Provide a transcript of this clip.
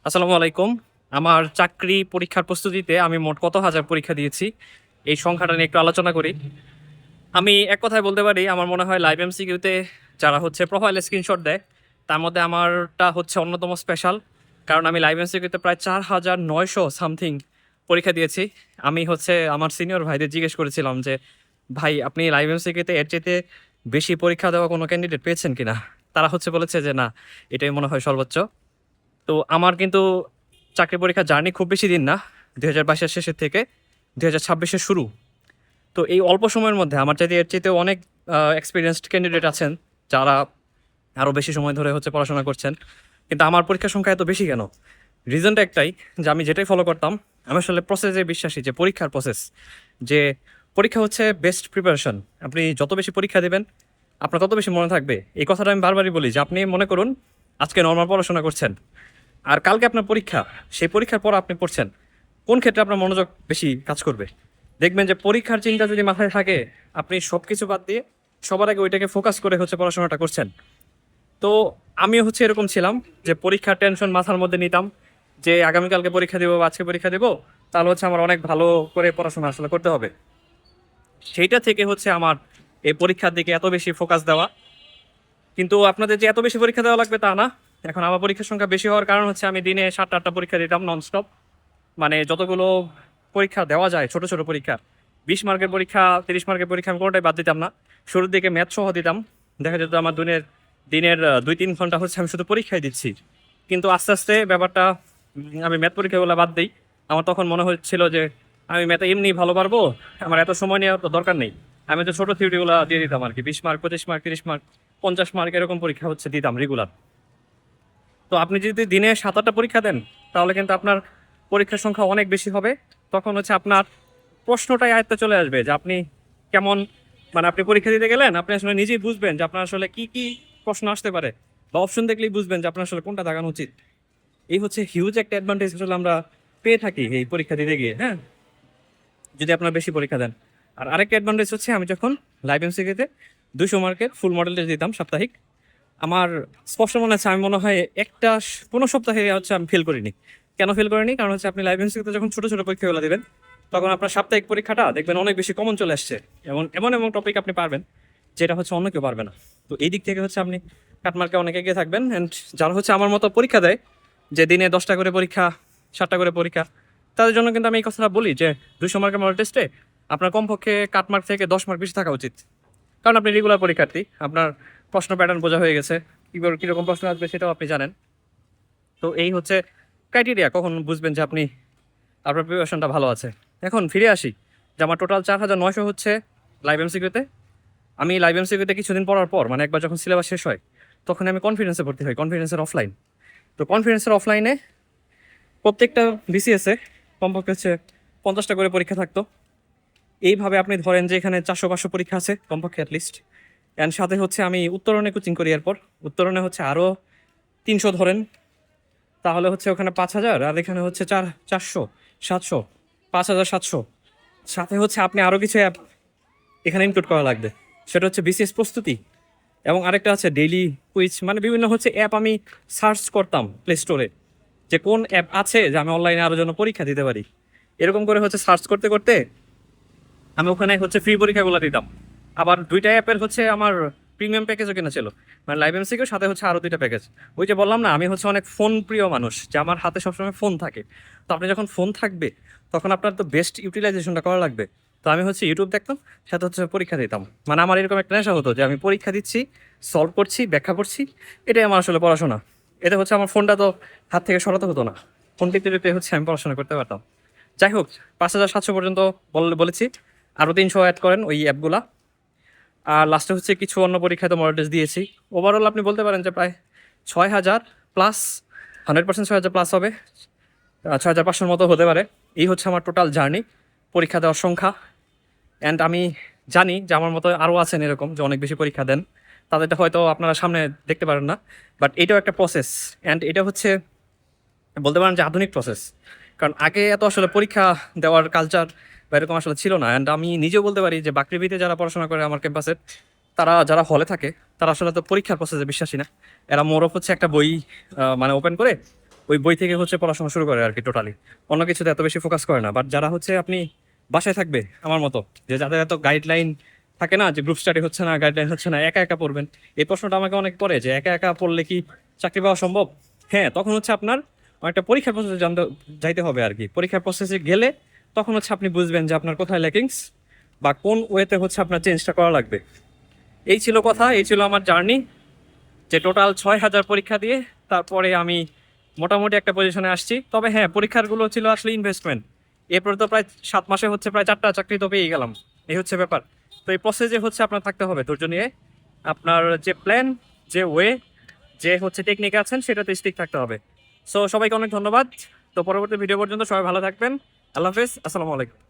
আসসালামু আলাইকুম। আমার চাকরি পরীক্ষার প্রস্তুতিতে আমি মোট কত হাজার পরীক্ষা দিয়েছি, এই সংখ্যাটা নিয়ে একটু আলোচনা করি। আমি এক কথায় বলতে পারি আমার মনে হয় লাইভ এমসিকিউতে যারা হচ্ছে প্রোফাইলে স্ক্রিনশট দেয়, তার মধ্যে আমারটা হচ্ছে অন্যতম স্পেশাল। কারণ আমি লাইভ এমসিকিউতে প্রায় ৪,৯০০ সামথিং পরীক্ষা দিয়েছি। আমি হচ্ছে আমার সিনিয়র ভাইদের জিজ্ঞেস করেছিলাম যে, "ভাই আপনি লাইভ এমসিকিউতে এর চাইতে বেশি পরীক্ষা দেওয়া কোনো ক্যান্ডিডেট পেয়েছেন কিনা?" তারা হচ্ছে বলেছে যে, "না, এটাই মনে হয় সর্বোচ্চ।" তো আমার কিন্তু চাকরি পরীক্ষার জার্নি খুব বেশি দিন না। ২০২২-এর শেষের থেকে ২০২৬-এর শুরু। তো এই অল্প সময়ের মধ্যে আমার চাইতে এর চাইতেও অনেক এক্সপেরিয়েন্সড ক্যান্ডিডেট আছেন, যারা আরও বেশি সময় ধরে হচ্ছে পড়াশোনা করছেন। কিন্তু আমার পরীক্ষার সংখ্যা এত বেশি কেন? রিজনটা একটাই, যে আমি যেটাই ফলো করতাম, আমি আসলে প্রসেসে বিশ্বাসী, যে পরীক্ষার প্রসেস, যে পরীক্ষা হচ্ছে বেস্ট প্রিপারেশন। আপনি যত বেশি পরীক্ষা দেবেন, আপনার তত বেশি মনে থাকবে। এই কথাটা আমি বারবারই বলি, যে আপনি মনে করুন আজকে নরমাল পড়াশোনা করছেন, আর কালকে আপনার পরীক্ষা, সেই পরীক্ষার পর আপনি পড়ছেন, কোন ক্ষেত্রে আপনার মনোযোগ বেশি কাজ করবে? দেখবেন যে পরীক্ষার চিন্তা যদি মাথায় থাকে, আপনি সব কিছু বাদ দিয়ে সবার আগে ওইটাকে ফোকাস করে হচ্ছে পড়াশোনাটা করছেন। তো আমিও হচ্ছে এরকম ছিলাম, যে পরীক্ষার টেনশন মাথার মধ্যে নিতাম, যে আগামীকালকে পরীক্ষা দেবো বা আজকে পরীক্ষা দেবো, তাহলে হচ্ছে আমার অনেক ভালো করে পড়াশোনা আসলে করতে হবে। সেইটা থেকে হচ্ছে আমার এই পরীক্ষার দিকে এত বেশি ফোকাস দেওয়া। কিন্তু আপনাদের যে এত বেশি পরীক্ষা দেওয়া লাগবে তা না। এখন আমার পরীক্ষার সংখ্যা বেশি হওয়ার কারণ হচ্ছে আমি দিনে ৭টা-৮টা পরীক্ষা দিতাম ননস্টপ। মানে যতগুলো পরীক্ষা দেওয়া যায়, ছোট ছোট পরীক্ষা, ২০ মার্কের পরীক্ষা, ৩০ মার্কের পরীক্ষা, আমি কোনোটাই বাদ দিতাম না। শুরুর দিকে ম্যাথ সহ দিতাম। দেখা যেত আমার দিনের ২-৩ ঘন্টা হচ্ছে আমি শুধু পরীক্ষায় দিচ্ছি। কিন্তু আস্তে আস্তে ব্যাপারটা, আমি ম্যাথ পরীক্ষাগুলো বাদ দিই। আমার তখন মনে হচ্ছিল যে আমি ম্যাথে এমনি ভালো পারবো, আমার এত সময় নেওয়ার তো দরকার নেই। আমি তো ছোটো থিওরিগুলো দিয়ে দিতাম আর কি, ২০ মার্ক, ২৫ মার্ক, ৩০ মার্ক, ৫০ মার্ক এরকম পরীক্ষা হচ্ছে দিতাম রেগুলার। তো আপনি যদি দিনে ৭-৮টা পরীক্ষা দেন, তাহলে কিন্তু আপনার পরীক্ষার সংখ্যা অনেক বেশি হবে। তখন হচ্ছে আপনার প্রশ্নটাই আয়ত্তে চলে আসবে, যে আপনি কেমন, মানে আপনি পরীক্ষা দিতে গেলেন, আপনি আসলে নিজেই বুঝবেন যে আপনার আসলে কি কি প্রশ্ন আসতে পারে, বা অপশন দেখলেই বুঝবেন যে আপনার আসলে কোনটা দাগানো উচিত। এই হচ্ছে হিউজ একটা অ্যাডভান্টেজ আসলে আমরা পেয়ে থাকি এই পরীক্ষা দিতে গিয়ে, হ্যাঁ, যদি আপনার বেশি পরীক্ষা দেন। আর আরেকটা অ্যাডভান্টেজ হচ্ছে, আমি যখন লাইভ এমসিকিউতে 200 মার্কের ফুল মডেল টেস্ট দিতাম সাপ্তাহিক, আমার স্পষ্ট মনে আছে আমি মনে হয় একটা কোনো সপ্তাহে হচ্ছে আমি ফেল করিনি। কেন ফেল করিনি? কারণ হচ্ছে আপনি লাইভ এমসিকিউতে যখন ছোট ছোট পরীক্ষাগুলো দিবেন, তখন আপনার সাপ্তাহিক পরীক্ষাটা দেখবেন অনেক বেশি কমন চলে আসছে, এবং এমন এমন টপিক আপনি পারবেন যেটা হচ্ছে অন্য কেউ পারবে না। তো এই দিক থেকে হচ্ছে আপনি কাটমার্কে অনেক এগিয়ে থাকবেন। অ্যান্ড যারা হচ্ছে আমার মতো পরীক্ষা দেয়, যে দিনে 10টা করে পরীক্ষা, 7টা করে পরীক্ষা, তাদের জন্য কিন্তু আমি এই কথাটা বলি যে 200 মার্কের মডেল টেস্টে আপনার কমপক্ষে কাটমার্ক থেকে 10 মার্ক বেশি থাকা উচিত। কারণ আপনি রেগুলার পরীক্ষার্থী, আপনার প্রশ্ন প্যাটার্ন বোঝা হয়ে গেছে, কীরকম প্রশ্ন আসবে সেটাও আপনি জানেন। তো এই হচ্ছে ক্রাইটেরিয়া, কখন বুঝবেন যে আপনি, আপনার প্রিপারেশনটা ভালো আছে। এখন ফিরে আসি, যে আমার টোটাল ৪,৯০০ হচ্ছে লাইভ এমসিকিউতে। আমি লাইভ এমসিকিউতে কিছুদিন পড়ার পর, মানে একবার যখন সিলেবাস শেষ হয়, তখন আমি কনফিডেন্সে ভর্তি হই, কনফিডেন্সের অফলাইন। তো কনফিডেন্সের অফলাইনে প্রত্যেকটা বিসিএসে কমপক্ষে হচ্ছে 50টা করে পরীক্ষা থাকতো। এইভাবে আপনি ধরেন যে এখানে 400-500 পরীক্ষা আছে কমপক্ষে অ্যাটলিস্ট। অ্যান্ড সাথে হচ্ছে আমি উত্তরণে কোচিং করি, এরপর উত্তরণে হচ্ছে আরও 300 ধরেন, তাহলে হচ্ছে ওখানে 5,000, আর এখানে হচ্ছে 400, 700, 5,700। সাথে হচ্ছে আপনি আরও কিছু অ্যাপ এখানে ইনক্লুড করা লাগবে, সেটা হচ্ছে বিসিএস প্রস্তুতি, এবং আরেকটা আছে ডেইলি কুইজ। মানে বিভিন্ন হচ্ছে অ্যাপ আমি সার্চ করতাম প্লে স্টোরে, যে কোন অ্যাপ আছে যে আমি অনলাইনে আরও যেন পরীক্ষা দিতে পারি। এরকম করে হচ্ছে সার্চ করতে করতে আমি ওখানে হচ্ছে ফ্রি পরীক্ষাগুলো দিতাম। আবার 2টা অ্যাপের হচ্ছে আমার প্রিমিয়াম প্যাকেজও কেনা ছিল, মানে লাইভ এমসিকিউ সাথে হচ্ছে আরও 2টা প্যাকেজ। ওই যে বললাম না, আমি হচ্ছে অনেক ফোন প্রিয় মানুষ, যে আমার হাতে সবসময় ফোন থাকে। তো আপনি যখন ফোন থাকবে, তখন আপনার তো বেস্ট ইউটিলাইজেশনটা করা লাগবে। তো আমি হচ্ছে ইউটিউব দেখতাম, সাথে হচ্ছে পরীক্ষা দিতাম। মানে আমার এরকম একটা নেশা হতো, যে আমি পরীক্ষা দিচ্ছি, সলভ করছি, ব্যাখ্যা করছি, এটাই আমার আসলে পড়াশোনা। এতে হচ্ছে আমার ফোনটা তো হাত থেকে সরাতে হতো না, ফোন টিপতে টিপতে হচ্ছে আমি পড়াশোনা করতে পারতাম। যাই হোক, 5,700 পর্যন্ত বলেছি, আরও 300 অ্যাড করেন ওই অ্যাপগুলা। আর লাস্টে হচ্ছে কিছু অন্য পরীক্ষায় তো মডেল টেস্ট দিয়েছি। ওভারঅল আপনি বলতে পারেন যে প্রায় 6,000 প্লাস, 100% 6,000 প্লাস হবে, 6,500 মতো হতে পারে। এই হচ্ছে আমার টোটাল জার্নি, পরীক্ষা দেওয়ার সংখ্যা। অ্যান্ড আমি জানি যে আমার মতো আরও আছেন এরকম, যে অনেক বেশি পরীক্ষা দেন, তাদেরটা হয়তো আপনারা সামনে দেখতে পারেন না, বাট এটাও একটা প্রসেস। অ্যান্ড এটা হচ্ছে বলতে পারেন যে আধুনিক প্রসেস। কারণ আগে এত আসলে পরীক্ষা দেওয়ার কালচার বা এরকম আসলে ছিল না। অ্যান্ড আমি নিজেও বলতে পারি যে বাকৃবিতে যারা পড়াশোনা করে আমার ক্যাম্পাসের, তারা যারা হলে থাকে, তারা আসলে তো পরীক্ষার প্রসেসে বিশ্বাসী না। এরা মোরফ হচ্ছে একটা বই মানে ওপেন করে ওই বই থেকে হচ্ছে পড়াশোনা শুরু করে আর কি টোটালি, অন্য কিছুতে এত বেশি ফোকাস করে না। বাট যারা হচ্ছে আপনি বাসায় থাকবে আমার মতো, যে যাদের এত গাইডলাইন থাকে না, যে গ্রুপ স্টাডি হচ্ছে না, গাইডলাইন হচ্ছে না, একা একা পড়বেন, এই প্রশ্নটা আমাকে অনেক করে যে একা একা পড়লে কি চাকরি পাওয়া সম্ভব? হ্যাঁ, তখন হচ্ছে আপনার অনেকটা পরীক্ষার প্রসেসে যাইতে হবে আর কি। পরীক্ষার প্রসেসে গেলে তখন হচ্ছে আপনি বুঝবেন যে আপনার কোথায় ল্যাকিংস বা কোন ওয়েতে হচ্ছে আপনার চেঞ্জটা করা লাগবে। এই ছিল কথা, এই ছিল আমার জার্নি, যে টোটাল 6,000 পরীক্ষা দিয়ে তারপরে আমি মোটামুটি একটা পজিশনে আসছি। তবে হ্যাঁ, পরীক্ষারগুলো ছিল আসলে ইনভেস্টমেন্ট। এরপরে তো প্রায় 7 মাসে হচ্ছে প্রায় 4টা চাকরি তো পেয়ে গেলাম, এই হচ্ছে ব্যাপার। তো এই প্রসেসে হচ্ছে আপনার থাকতে হবে ধৈর্য নিয়ে, আপনার যে প্ল্যান, যে ওয়ে, যে হচ্ছে টেকনিক আছেন সেটাতে স্টিক থাকতে হবে। সো সবাইকে অনেক ধন্যবাদ। তো পরবর্তী ভিডিও পর্যন্ত সবাই ভালো থাকবেন। আল্লাহ হাফেজ, আসসালামু আলাইকুম।